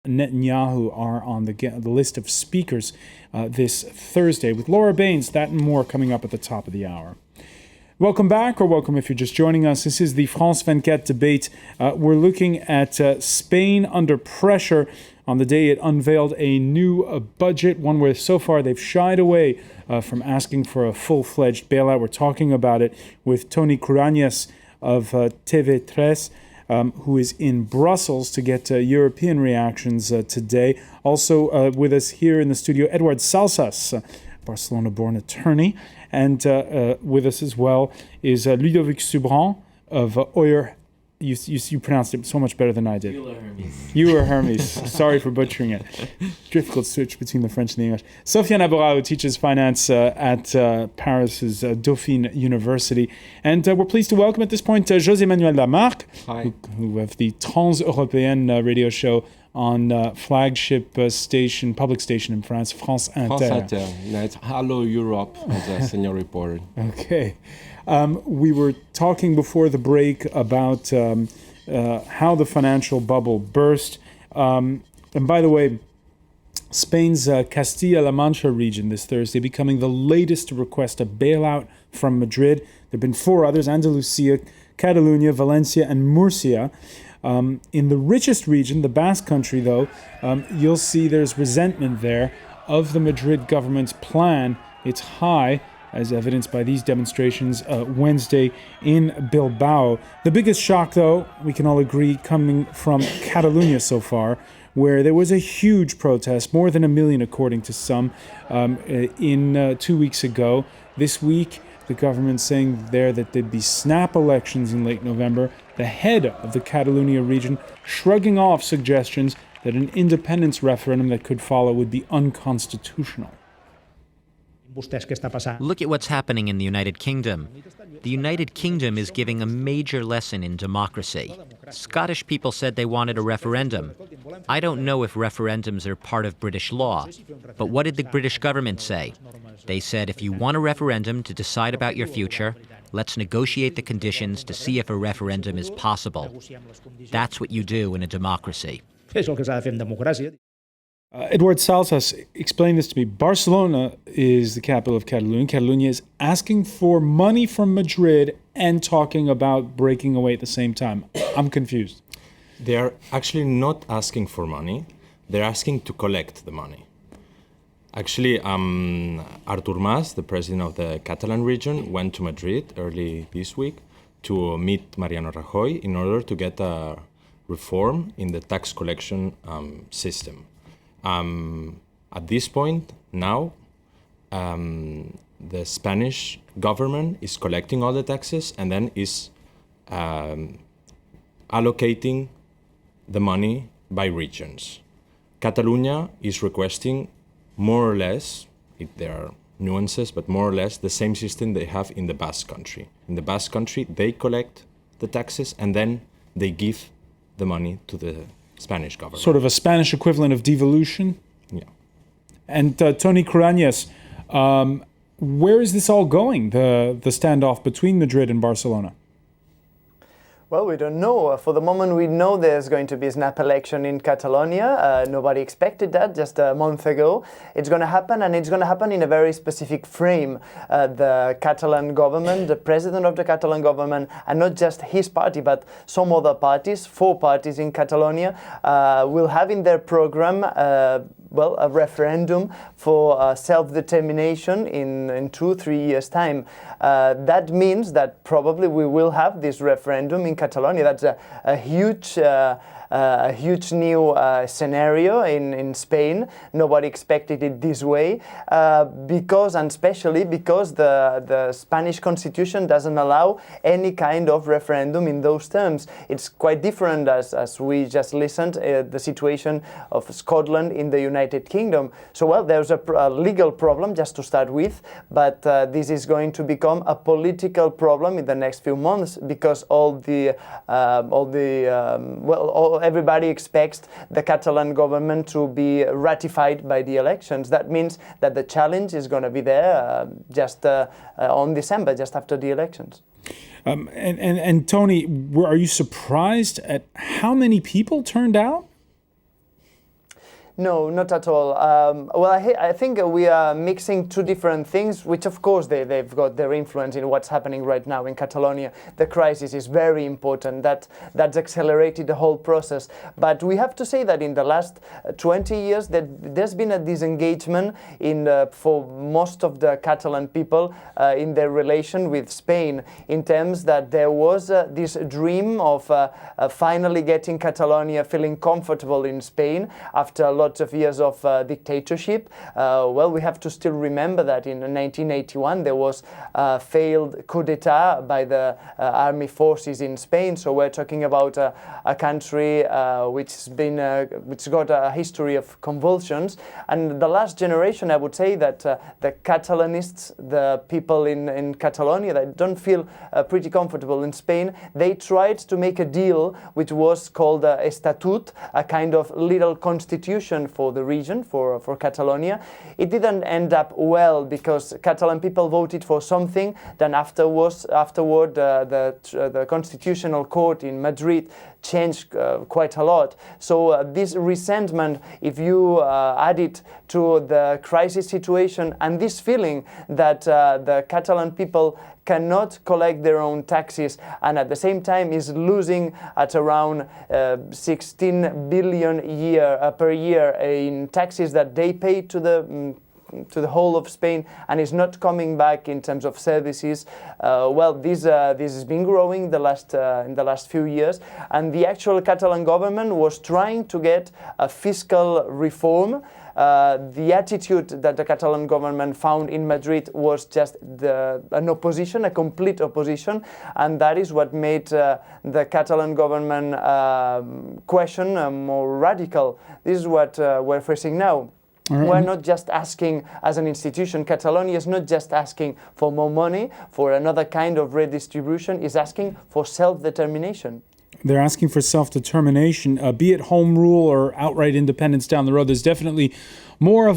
Netanyahu are on the list of speakers this Thursday, with Laura Baines. That and more coming up at the top of the hour. Welcome back, or welcome if you're just joining us. This is the France 24 debate. We're looking at Spain under pressure on the day it unveiled a new budget, one where so far they've shied away from asking for a full-fledged bailout. We're talking about it with Toni Cruanyes of TV3, who is in Brussels to get European reactions today. Also with us here in the studio, Edward Salsas, Barcelona-born attorney. And with us as well is Ludovic Subran of Oyer. You pronounced it so much better than I did. You were Hermes. Sorry for butchering it. Difficult switch between the French and the English. Sofiane Abora, who teaches finance at Paris's Dauphine University. And we're pleased to welcome at this point José Manuel Lamarck, who of the Trans-Européenne radio show on flagship station, public station in France, France Inter. France Inter. It's Hello Europe, as a senior reporter. Okay. We were talking before the break about how the financial bubble burst. And by the way, Spain's Castilla-La Mancha region this Thursday becoming the latest to request a bailout from Madrid. There have been four others: Andalusia, Catalonia, Valencia, and Murcia. In the richest region, the Basque Country, though, you'll see there's resentment there of the Madrid government's plan. It's high, as evidenced by these demonstrations Wednesday in Bilbao. The biggest shock, though, we can all agree, coming from Catalonia so far, where there was a huge protest, more than 1 million according to some, in 2 weeks ago. This week, the government saying there that there'd be snap elections in late November. The head of the Catalonia region shrugging off suggestions that an independence referendum that could follow would be unconstitutional. Look at what's happening in the United Kingdom. The United Kingdom is giving a major lesson in democracy. Scottish people said they wanted a referendum. I don't know if referendums are part of British law, but what did the British government say? They said, if you want a referendum to decide about your future, let's negotiate the conditions to see if a referendum is possible. That's what you do in a democracy. Edward Salsas, explain this to me. Barcelona is the capital of Catalonia. Catalonia is asking for money from Madrid and talking about breaking away at the same time. I'm confused. They are actually not asking for money. They're asking to collect the money. Actually, Artur Mas, the president of the Catalan region, went to Madrid early this week to meet Mariano Rajoy in order to get a reform in the tax collection system. At this point, now, the Spanish government is collecting all the taxes and then is allocating the money by regions. Catalonia is requesting more or less, there are nuances, but more or less the same system they have in the Basque Country. In the Basque Country, they collect the taxes and then they give the money to the Spanish government. Sort of a Spanish equivalent of devolution? Yeah. And Toni Cruanyes, where is this all going, the standoff between Madrid and Barcelona? Well, we don't know. For the moment, we know there's going to be a snap election in Catalonia. Nobody expected that just a month ago. It's going to happen, and it's going to happen in a very specific frame. The Catalan government, the president of the Catalan government, and not just his party, but some other parties, 4 parties in Catalonia, will have in their program a referendum for self-determination in 2-3 years' time. That means that probably we will have this referendum in Catalonia. That's a huge new scenario in Spain. Nobody expected it this way, especially because the Spanish constitution doesn't allow any kind of referendum in those terms. It's quite different, as we just listened, the situation of Scotland in the United Kingdom. So, well, there's a legal problem just to start with, but this is going to become a political problem in the next few months because everybody expects the Catalan government to be ratified by the elections. That means that the challenge is going to be there just on December, just after the elections. And Tony, are you surprised at how many people turned out? No, not at all. Well, I think we are mixing two different things, which of course they've got their influence in what's happening right now in Catalonia. The crisis is very important. That's accelerated the whole process. But we have to say that in the last 20 years, there's been a disengagement for most of the Catalan people in their relation with Spain, in terms that there was this dream of finally getting Catalonia feeling comfortable in Spain after lots of years of dictatorship. Well, we have to still remember that in 1981 there was a failed coup d'etat by the army forces in Spain. So we're talking about a country which got a history of convulsions. And the last generation, I would say that the Catalanists, the people in Catalonia that don't feel pretty comfortable in Spain, they tried to make a deal which was called a Estatut, a kind of little constitution for the region, for Catalonia. It didn't end up well because Catalan people voted for something. Then afterward, the Constitutional Court in Madrid changed quite a lot. So this resentment, if you add it to the crisis situation and this feeling that the Catalan people cannot collect their own taxes and at the same time is losing at around 16 billion per year in taxes that they pay to the whole of Spain and is not coming back in terms of services. Well, this has been growing in the last few years, and the actual Catalan government was trying to get a fiscal reform. The attitude that the Catalan government found in Madrid was just an opposition, a complete opposition, and that is what made the Catalan government question more radical. This is what we're facing now. We're not just asking, as an institution, Catalonia is not just asking for more money, for another kind of redistribution, is asking for self-determination. They're asking for self-determination, be it home rule or outright independence down the road. There's definitely more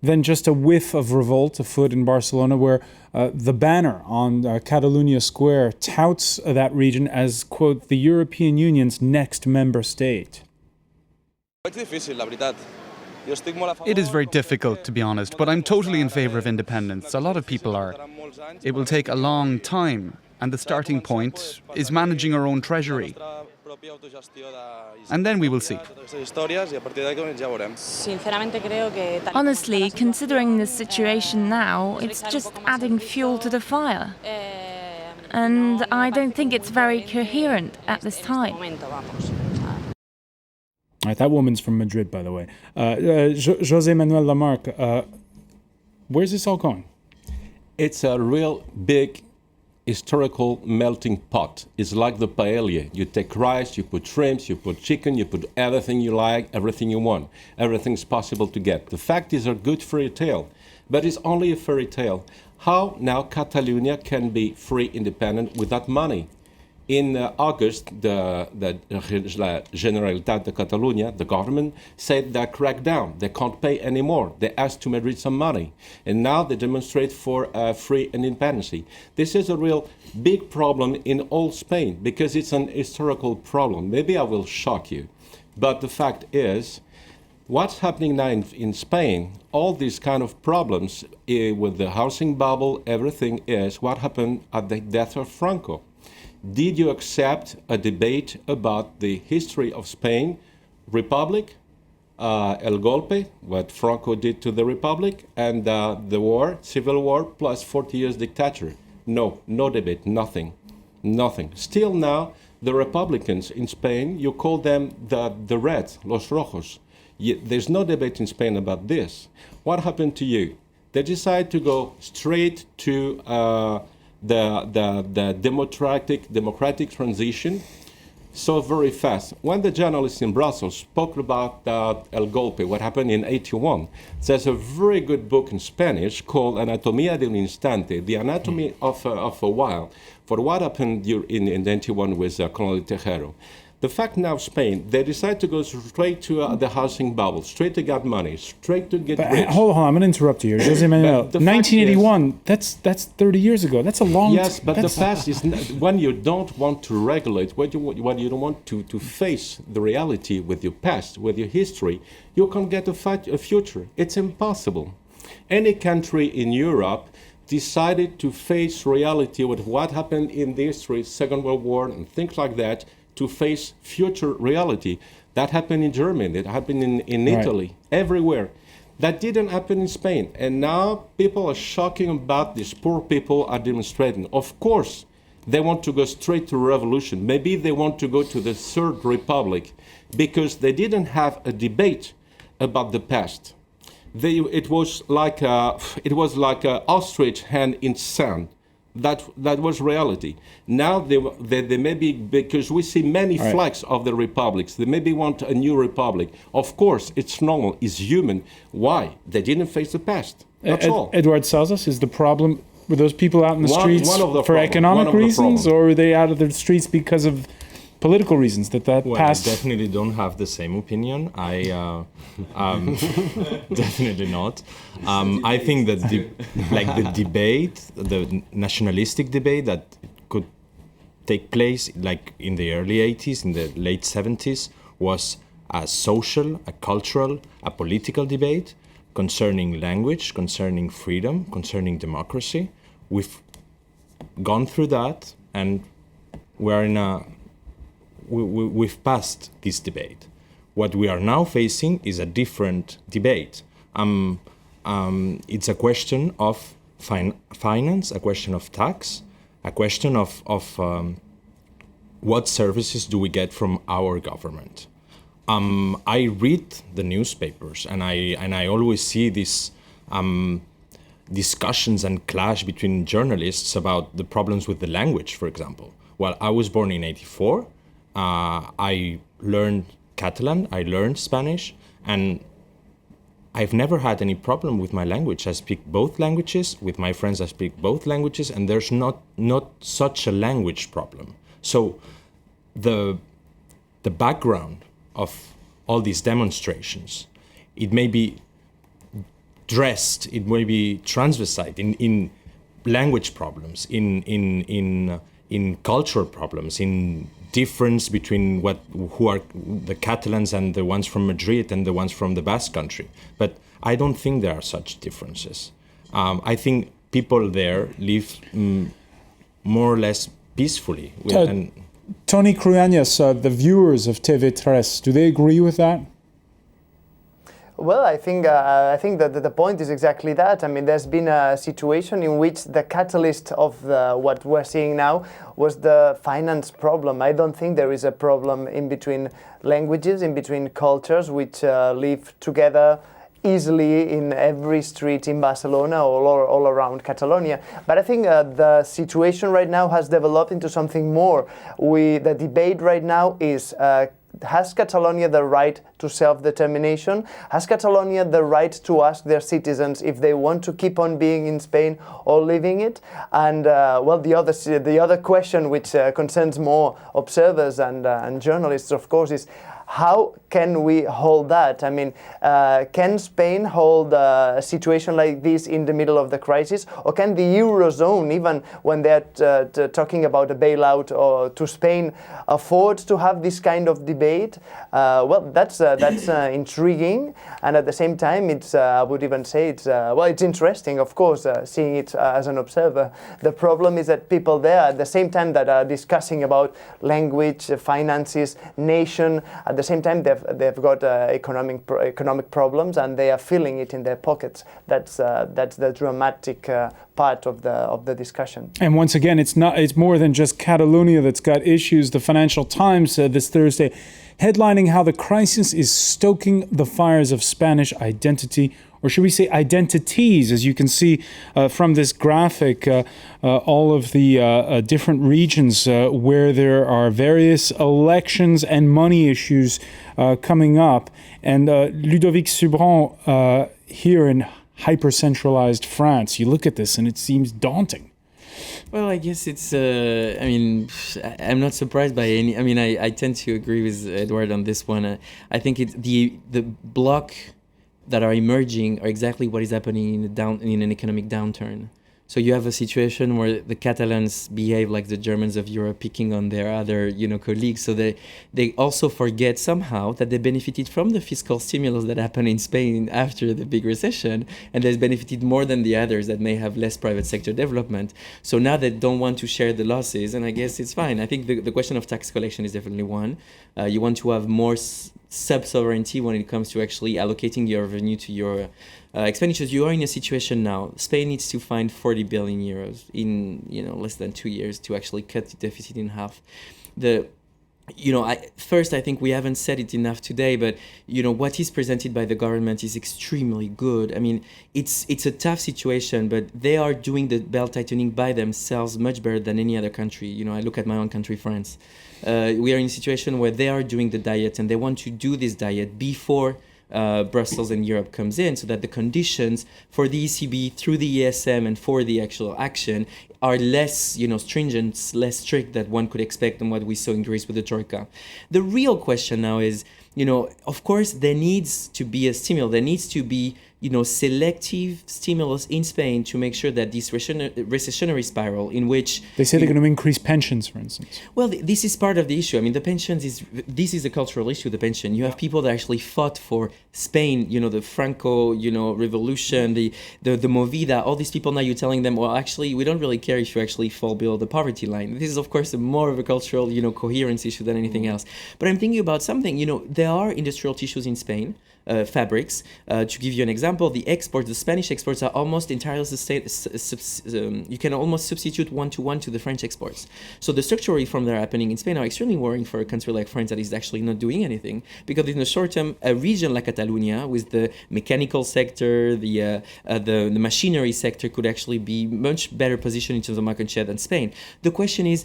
than just a whiff of revolt afoot in Barcelona, where the banner on Catalunya Square touts that region as, quote, the European Union's next member state. It is very difficult, to be honest, but I'm totally in favour of independence. A lot of people are. It will take a long time, and the starting point is managing our own treasury. And then we will see. Honestly, considering the situation now, it's just adding fuel to the fire. And I don't think it's very coherent at this time. All right, that woman's from Madrid, by the way. José Manuel Lamarck, where's this all going? It's a real big historical melting pot. It's like the paella. You take rice, you put shrimps, you put chicken, you put everything you like, everything you want. Everything's possible to get. The fact is a good fairy tale, but it's only a fairy tale. How now Catalonia can be free, independent without money? In August, the Generalitat de Catalunya, the government, said they cracked down. They can't pay anymore. They asked to Madrid some money. And now they demonstrate for free and independence. This is a real big problem in all Spain because it's an historical problem. Maybe I will shock you. But the fact is, what's happening now in Spain, all these kind of problems with the housing bubble, everything is what happened at the death of Franco. Did you accept a debate about the history of Spain, Republic, El Golpe, what Franco did to the Republic, and the war, civil war, plus 40 years dictator? No debate, nothing. Still now, the Republicans in Spain, you call them the Reds, Los Rojos. There's no debate in Spain about this. What happened to you? They decided to go straight to the democratic transition so very fast. When the journalists in Brussels spoke about El Golpe, what happened in 81, there's a very good book in Spanish called Anatomía de un Instante, the anatomy of a while, for what happened in 91 with Colonel Tejero. The fact now Spain, they decide to go straight to the housing bubble, straight to get money, straight to get rich. Hold on, I'm going to interrupt you here. José Manuel, 1981, that's 30 years ago. That's a long time. Yes, but the past is when you don't want to regulate, when you don't want to face the reality with your past, with your history, you can't get a future. It's impossible. Any country in Europe decided to face reality with what happened in the history, Second World War and things like that, to face future reality. That happened in Germany, it happened in Italy, everywhere. That didn't happen in Spain. And now people are shocking about these poor people are demonstrating. Of course, they want to go straight to revolution. Maybe they want to go to the Third Republic because they didn't have a debate about the past. It was like a ostrich hand in sand. That was reality. Now they maybe, because we see many flags of the republics, they maybe want a new republic. Of course, it's normal, it's human. Why? They didn't face the past. That's all. Edward Salzas, is the problem, were those people out in the streets for economic reasons, or were they out of the streets because of political reasons that passed? I definitely don't have the same opinion. Definitely not. I think that the debate, the nationalistic debate that could take place like in the early 80s, in the late 70s, was a social, a cultural, a political debate concerning language, concerning freedom, concerning democracy. We've gone through that, and we're in a we've passed this debate. What we are now facing is a different debate. It's a question of finance, a question of tax, a question of what services do we get from our government. I read the newspapers, and I always see these discussions and clash between journalists about the problems with the language, for example. Well, I was born in '84. I learned Catalan, I learned Spanish, and I've never had any problem with my language. I speak both languages. With my friends, I speak both languages, and there's not such a language problem. So the background of all these demonstrations, it may be dressed, it may be transvestite in language problems, in cultural problems, in difference between who are the Catalans and the ones from Madrid and the ones from the Basque Country. But I don't think there are such differences. I think people there live more or less peacefully. Tony Cruañas, the viewers of TV3, do they agree with that? Well, I think that the point is exactly that. I mean, there's been a situation in which the catalyst of what we're seeing now was the finance problem. I don't think there is a problem in between languages, in between cultures, which live together easily in every street in Barcelona or all around Catalonia. But I think the situation right now has developed into something more. The debate right now is has Catalonia the right to self-determination? Has Catalonia the right to ask their citizens if they want to keep on being in Spain or living it? And well, the other question which concerns more observers and journalists, of course, is how can we hold that? I mean, can Spain hold a situation like this in the middle of the crisis? Or can the Eurozone, even when they're talking about a bailout or to Spain, afford to have this kind of debate? Well, that's intriguing. And at the same time, I would even say it's interesting, of course, seeing it as an observer. The problem is that people there, at the same time that are discussing about language, finances, nation, at the same time they've got economic problems, and they are feeling it in their pockets. That's the dramatic part of the discussion. And once again, it's more than just Catalonia that's got issues. The Financial Times this Thursday headlining how the crisis is stoking the fires of Spanish identity, or should we say identities, as you can see from this graphic, all of the different regions where there are various elections and money issues coming up. And Ludovic Subran, here in hyper-centralized France, you look at this and it seems daunting. Well, I guess it's. I'm not surprised by any. I tend to agree with Edward on this one. I think it's the bloc that are emerging are exactly what is happening in an economic downturn. So you have a situation where the Catalans behave like the Germans of Europe, picking on their other, colleagues. So they also forget somehow that they benefited from the fiscal stimulus that happened in Spain after the big recession, and they benefited more than the others that may have less private sector development. So now they don't want to share the losses, and I guess it's fine. I think the question of tax collection is definitely one. You want to have more sub-sovereignty when it comes to actually allocating your revenue to your expenditures. You are in a situation now. Spain needs to find 40 billion euros in less than 2 years to actually cut the deficit in half. I think we haven't said it enough today, but what is presented by the government is extremely good. I mean, it's a tough situation, but they are doing the belt tightening by themselves much better than any other country. I look at my own country, France. We are in a situation where they are doing the diet, and they want to do this diet before Brussels and Europe comes in, so that the conditions for the ECB through the ESM and for the actual action are less, stringent, less strict than one could expect than what we saw in Greece with the Troika. The real question now is, of course, there needs to be a stimulus. There needs to be, selective stimulus in Spain to make sure that this recessionary spiral in which... They say they're going to increase pensions, for instance. Well, this is part of the issue. I mean, the pensions this is a cultural issue, the pension. You have people that actually fought for Spain, the Franco, revolution, the Movida, all these people now you're telling them, well, actually, we don't really care if you actually fall below the poverty line. This is, of course, more of a cultural, coherence issue than anything else. But I'm thinking about something, there are industrial tissues in Spain, fabrics. To give you an example, the Spanish exports are almost entirely you can almost substitute one-to-one to the French exports. So the structural reforms that are happening in Spain are extremely worrying for a country like France that is actually not doing anything, because in the short term, a region like Catalonia, with the mechanical sector, the machinery sector, could actually be much better positioned in terms of market share than Spain. The question is,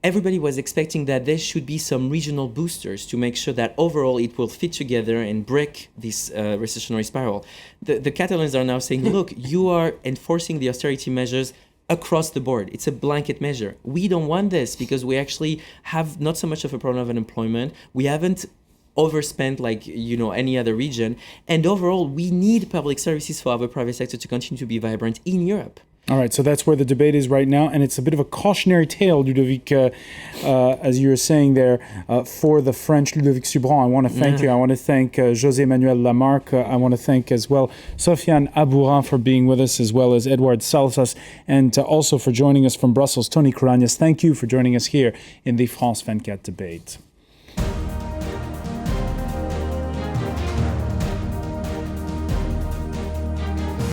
everybody was expecting that there should be some regional boosters to make sure that overall it will fit together and break this recessionary spiral. The Catalans are now saying, look, you are enforcing the austerity measures across the board. It's a blanket measure. We don't want this because we actually have not so much of a problem of unemployment. We haven't overspent like any other region. And overall, we need public services for our private sector to continue to be vibrant in Europe. All right, so that's where the debate is right now, and it's a bit of a cautionary tale, Ludovic, as you were saying there, for the French. Ludovic Subran, I want to thank you. I want to thank José Manuel Lamarque. I want to thank as well Sofiane Abourin for being with us, as well as Edouard Salsas, and also for joining us from Brussels, Tony Kouranias. Thank you for joining us here in the France 24 debate.